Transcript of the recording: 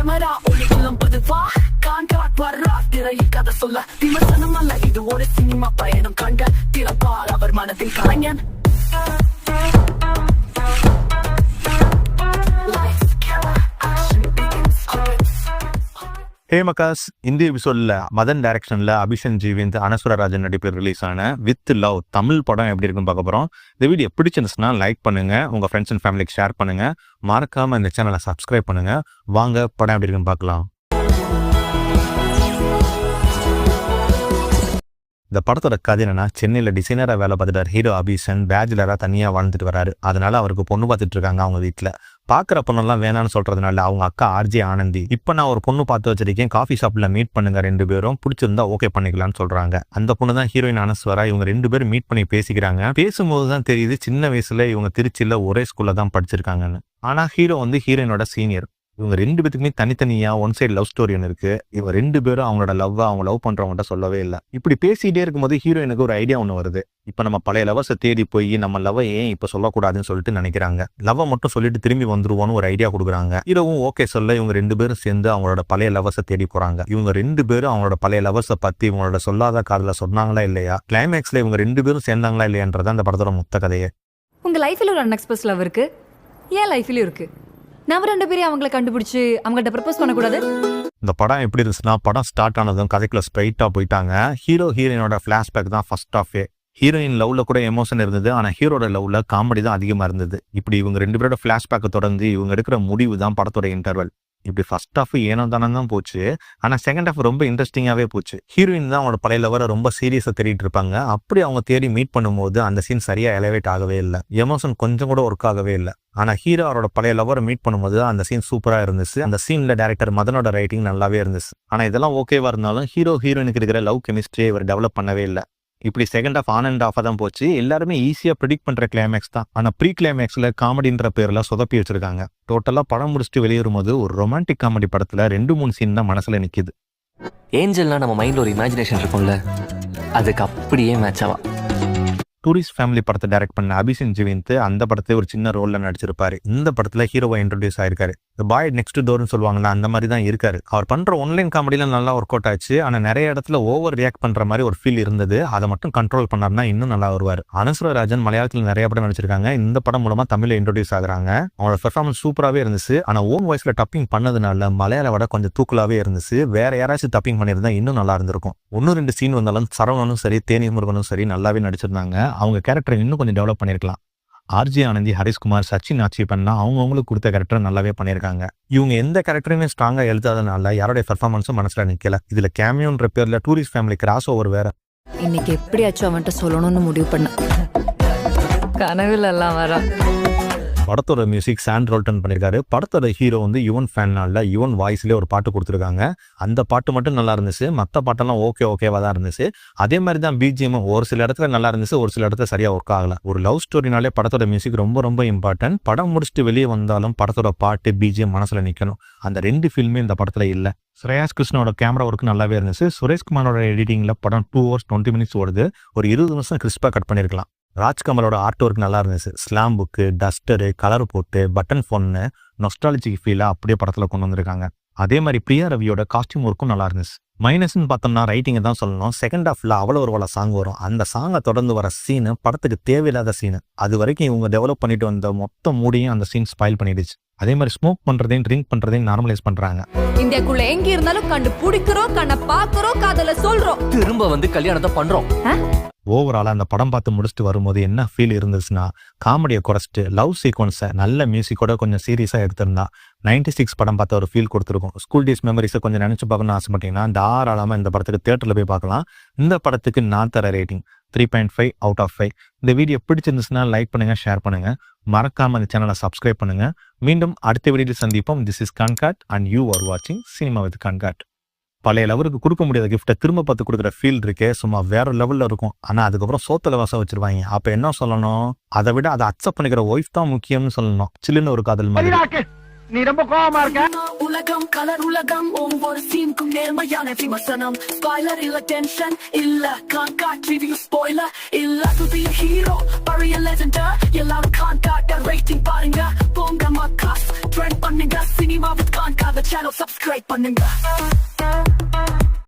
Camera ஒளிகளும் பொதுவா contract வர்றா திரையில் கதை சொல்ல விமர்சனம் அல்ல இது ஒரு சினிமா பயணம் கண்ட திறப்பார் அவர் மனதில் கலைஞன். ஹே மக்காஸ், இந்த எபிசோட்ல மதன் டைரக்ஷன்ல அபிஷன் ஜீவிந்த் அனஸ்வரராஜன் நடிப்பில் ரிலீஸ் ஆன வித் லவ் தமிழ் படம் எப்படி இருக்குன்னு பார்க்க போறோம். இந்த வீடியோ பிடிச்சிருந்துச்சுன்னா லைக் பண்ணுங்க, உங்க ஃப்ரெண்ட்ஸ் அண்ட் ஃபேமிலிக்கு ஷேர் பண்ணுங்க, மறக்காம இந்த சேனலை சப்ஸ்கிரைப் பண்ணுங்க. வாங்க படம் எப்படி இருக்குன்னு பார்க்கலாம். இந்த படத்தோட கதை என்னன்னா, சென்னையில் டிசைனராக வேலை பார்த்துட்டார் ஹீரோ அபிஷன். பேச்சுலராக தனியாக வாழ்ந்துட்டு வராரு. அதனால அவருக்கு பொண்ணு பார்த்துட்டு இருக்காங்க அவங்க வீட்டில். பார்க்குற பொண்ணெல்லாம் வேணான்னு சொல்றதுனால அவங்க அக்கா ஆர்ஜே ஆனந்தி, இப்போ நான் ஒரு பொண்ணு பார்த்து வச்சிருக்கேன், காஃபி ஷாப்பில் மீட் பண்ணுங்க, 2 பேரும் பிடிச்சிருந்தா ஓகே பண்ணிக்கலாம்னு சொல்றாங்க. அந்த பொண்ணு தான் ஹீரோயின் அனஸ்வரா. இவங்க 2 பேரும் மீட் பண்ணி பேசிக்கிறாங்க. பேசும்போது தான் தெரியுது சின்ன வயசுல இவங்க திருச்சியில் ஒரே ஸ்கூல்ல தான் படிச்சிருக்காங்கன்னு. ஆனா ஹீரோ ஹீரோயினோட சீனியர். இவங்க 2 பேத்துக்குமே தனித்தனியா ஒன் சைடு லவ் ஸ்டோரி ஒன்று இருக்கு. இவங்க 2 பேரும் அவங்களோட அவங்க லவ் பண்றவங்கள்ட்ட சொல்லவே இல்லை. இப்படி பேசிட்டே இருக்கும்போது ஹீரோயினுக்கு ஒரு ஐடியா ஒன்று வருது. இப்ப நம்ம பழைய லவ்வர்ஸை தேடி போய் நம்ம லவ் ஏன் இப்ப சொல்லக்கூடாதுன்னு சொல்லிட்டு நினைக்கிறாங்க. லவ் மட்டும் சொல்லிட்டு திரும்பி வந்துருவோன்னு ஒரு ஐடியா கொடுக்குறாங்க. ஹீரோவும் ஓகே சொல்ல இவங்க 2 பேரும் சேர்ந்து அவங்களோட பழைய லவ்வர்ஸை தேடி போறாங்க. இவங்க 2 பேரும் அவங்களோட பழைய லவ்வர்ஸை பத்தி இவங்களோட சொல்லாத காதல சொன்னாங்களா இல்லையா, கிளைமேக்ஸ்ல இவங்க 2 பேரும் சேர்ந்தாங்களா இல்லையான்றதான் அந்த படத்தோட மொத்த கதையே. உங்க லைஃப்ல ஒரு அன்எக்ஸ்பிரஸ் லவ் இருக்கு, ஏன் லைஃப்லயும் இருக்கு. நம்ம 2 பேரையும் அவங்களை கண்டுபிடிச்சு அவங்கள்ட்ட ப்ரப்போஸ் பண்ணக்கூடாது. இந்த படம் எப்படி இருந்துச்சுன்னா, படம் ஸ்டார்ட் ஆனதும் கதைக்குள்ள ஸ்ட்ரைட்டா போயிட்டாங்க. ஹீரோயினோட பிளாஷ்பேக் தான் ஃபர்ஸ்ட் ஆஃபே. ஹீரோயின் லவ்ல கூட எமோஷன் இருந்தது, ஆனா ஹீரோட லவ்ல காமெடி தான் அதிகமா இருந்தது. இப்படி இவங்க 2 பேரோட பிளாஷ்பேக்கை தொடர்ந்து இவங்க எடுக்கிற முடிவு தான் படத்தோட இன்டர்வல். இப்படி ஃபர்ஸ்ட் ஹாஃப் ஏனோ தானே தான் போச்சு, ஆனா செகண்ட் ஹாஃப் ரொம்ப இன்ட்ரெஸ்டிங்காவே போச்சு. ஹீரோயின் தான் அவங்களோட பழைய லவரை ரொம்ப சீரியஸா தேடிட்டு இருப்பாங்க. அப்படி அவங்க தேடி மீட் பண்ணும்போது அந்த சீன் சரியா எலவேட் ஆகவே இல்லை, எமோஷன் கொஞ்சம் கூட ஒர்க் ஆகவே இல்லை. ஆனா ஹீரோ அவரோட பழைய லவரை மீட் பண்ணும்போது அந்த சீன் சூப்பரா இருந்துச்சு. அந்த சீன்ல டைரக்டர் மதனோட ரைட்டிங் நல்லாவே இருந்துச்சு. ஆனா இதெல்லாம் ஓகேவா இருந்தாலும் ஹீரோயினுக்கு இருக்கிற லவ் கெமிஸ்ட்ரியை இவர் டெவலப் பண்ணவே இல்லை. இப்படி செகண்ட் ஹாஃப் ஆன் அண்ட் ஆஃபா தான் போச்சு. எல்லாருமே ஈஸியா ப்ரிடிக்ட் பண்ற கிளைமேக்ஸ் தான். ஆனா ப்ரீ கிளைமேக்ஸ்ல காமெடின்ற பேர்ல சொதப்பி வச்சிருக்காங்க. டோட்டலா படம் முடிச்சுட்டு வெளியேறும் போது ஒரு ரொமான்டிக் காமெடி படத்துல 2-3 சீன் தான் மனசுல நிக்குது. ஏஞ்சல்னா நம்ம மைண்ட்ல ஒரு இமேஜினேஷன் இருக்கும்ல, அதுக்கு அப்படியே மேட்ச் ஆவா. டூரிஸ்ட் ஃபேமிலி படத்தை டைரக்ட் பண்ண அபிஷன் ஜீவிந்த் அந்த படத்தை ஒரு சின்ன ரோல்ல நடிச்சிருப்பாரு. இந்த படத்துல ஹீரோவா இன்ட்ரோடியூஸ் ஆயிருக்காரு. பாய் நெக்ஸ்ட் டோர்னு சொல்லுவாங்களா, அந்த மாதிரி தான் இருக்காரு. அவர் பண்ற ஆன்லைன் காமெடியில நல்லா ஒர்க் அவுட் ஆச்சு. ஆனா நிறைய இடத்துல ஓவர் ரியாக்ட் பண்ற மாதிரி ஒரு ஃபீல் இருந்தது. அதை மட்டும் கண்ட்ரோல் பண்ணாருன்னா இன்னும் நல்லா வருவார். அனஸ்வரராஜன் மலையாளத்துல நிறைய படம் நடிச்சிருக்காங்க. இந்த படம் மூலமா தமிழ்ல இன்ட்ரோடியூஸ் ஆகுறாங்க. அவங்களோட பெர்ஃபார்மன்ஸ் சூப்பராகவே இருந்துச்சு. ஆனா ஓன் வாய்ஸ்ல டப்பிங் பண்ணதுனால மலையாள விட கொஞ்சம் தூக்கலாவே இருந்துச்சு. வேற யாராச்சும் டப்பிங் பண்ணியிருந்தா இன்னும் நல்லா இருந்திருக்கும். 1-2 சீன் வந்தாலும் சரவணனும் சரி தேனி முருகனும் சரி நல்லாவே நடிச்சிருந்தாங்க. அவங்க கேரக்டரை இன்னும் கொஞ்சம் டெவலப் பண்ணிருக்கலாம். ஆர்ஜே ஆனந்தி, ஹரிஷ்குமார், சச்சின் ஆட்சி பண்ணா அவங்களுக்கு கொடுத்த கேரக்டர் நல்லாவே பண்ணியிருக்காங்க. இவங்க எந்த கேரக்டருமே ஸ்ட்ராங்கா எழுதாதனால யாரோட பெர்ஃபார்மன்ஸும் மனசுல நிக்கல. இதுல கேமியோன்ற பேர்ல டூரிஸ்ட் ஃபேமிலி கிராஸ் ஓவர் வேற. இன்னைக்கு எப்படியாச்சும் அவன்கிட்ட சொல்லணும்னு முடிவு பண்ண, கனவுல எல்லாம் வர. படத்தோட மியூசிக் சாண்ட் ரோல்டன் பண்ணியிருக்காரு. படத்தோட ஹீரோ யுவன் ஃபேன்னால யுவன் வாய்ஸ்லேயே ஒரு பாட்டு கொடுத்துருக்காங்க. அந்த பாட்டு மட்டும் நல்லா இருந்துச்சு, மற்ற பாட்டெல்லாம் ஓகேவா தான் இருந்துச்சு. அதே மாதிரி தான் பிஜிஎம் ஒரு சில இடத்துல நல்லா இருந்துச்சு, ஒரு சில இடத்துல சரியா ஒர்க் ஆகல. ஒரு லவ் ஸ்டோரினாலே படத்தோட மியூசிக் ரொம்ப இம்பார்ட்டன்ட். படம் முடிச்சுட்டு வெளியே வந்தாலும் படத்தோட பாட்டு பிஜிஎம் மனசுல நிக்கணும். அந்த 2 ஃபில்மே இந்த படத்துல இல்ல. ஸ்ரேயாஸ் கிருஷ்ணோட கேமரா ஒர்க் நல்லாவே இருந்துச்சு. சுரேஷ்குமாரோட எடிட்டிங்ல படம் 2 hours 20 minutes ஓடுது. ஒரு 20 நிமிஷம் கிறிஸ்பா கட் பண்ணிருக்கலாம். ராஜ்கமலோட ஆர்ட் ஒர்க் நல்லா இருந்துச்சு. ஸ்லாம் புக்கு, டஸ்டரு, கலர் போட்டு, பட்டன் ஃபோன்னு நொஸ்டாலஜிக் ஃபீலா அப்படியே படத்துல கொண்டு வந்திருக்காங்க. அதே மாதிரி பிரியா ரவியோட காஸ்டியூம் ஒர்க்கும் நல்லா இருந்துச்சு. மைனஸ்ன்னு பார்த்தோம்னா ரைட்டிங்கை தான் சொல்லணும். செகண்ட் ஹாஃப்ல அவ்வளோ ஒரு சாங் வரும். அந்த சாங்கை தொடர்ந்து வர சீனு படத்துக்கு தேவையில்லாத சீனு. அது வரைக்கும் இவங்க டெவலப் பண்ணிட்டு வந்த மொத்த மூடியும் அந்த சீன் ஸ்பாயில் பண்ணிடுச்சு. அதே மாதிரி ஸ்மோக் பண்றதையும் ட்ரிங்க் பண்றதையும் நார்மலைஸ் பண்றாங்க. இந்தியாக்குள்ள எங்க இருந்தாலும் கண்டு பிடிக்கிறோம், கண்ணை பாக்குறோம், காதல சொல்றோம், திரும்ப வந்து கல்யாணத்தை பண்றோம். ஓவராலா அந்த படம் பார்த்து முடிச்சுட்டு வரும்போது என்ன ஃபீல் இருந்துச்சுன்னா, காமெடியை குறைச்சிட்டு லவ் சீக்வன்ஸை நல்ல மியூசிக்கோட கொஞ்சம் சீரியஸா எடுத்திருந்தா 96 படம் பார்த்த ஒரு ஃபீல் கொடுத்துருக்கும். ஸ்கூல் டேஸ் மெமரிஸை கொஞ்சம் நினைச்சு பார்க்கணும்னு ஆசைப்பட்டீங்கன்னா தாராளமா இந்த படத்துக்கு தியேட்டர்ல போய் பார்க்கலாம். இந்த படத்துக்கு நான் தர ரேட்டிங் 3.5 out of 5. இந்த வீடியோ பிடிச்சிருந்துச்சுன்னா லைக் பண்ணுங்க, ஷேர் பண்ணுங்க, மறக்காம இந்த சேனலை சப்ஸ்கிரைப் பண்ணுங்க. மீண்டும் அடுத்த வீடியோவில் சந்திப்போம். This is Kaankaat and you are வாட்சிங் சினிமா வித் கான்காட். பழைய லவருக்கு கொடுக்க முடியாத கிஃப்ட்டை திரும்ப பார்த்து கொடுக்குற ஃபீல் இருக்கே, சும்மா வேற லெவல்ல இருக்கும். ஆனா அதுக்கப்புறம் சோத்துல வாசம் வச்சிருவாங்க. அப்ப என்ன சொல்லணும், அதை விட அதை அக்செப்ட் பண்ணிக்கிற ஒய்ஃப் தான் முக்கியம்னு சொல்லணும். சில்லுன்னு ஒரு காதல் மாதிரி. நீ ரொம்ப கோவமா இருக்க. உலகம் கலர் உலகம், ஒவ்வொரு சீனுக்கும் நேர்மையான விமர்சனம். ஸ்பாய்லர் இல்ல, டென்ஷன் இல்ல, கான்காட் ரிவ்யூ ஸ்பாய்லர் இல்ல. புதிய ஹீரோ பழைய லெஜெண்டர், எல்லாரும் கான்காட் ரேட்டிங் பாருங்க. போங்க மக்காஸ் ட்ரெண்ட் பண்ணுங்க, சினிமா வித் கான்காட். பண்ணாத சேனல் சப்ஸ்கிரைப் பண்ணுங்க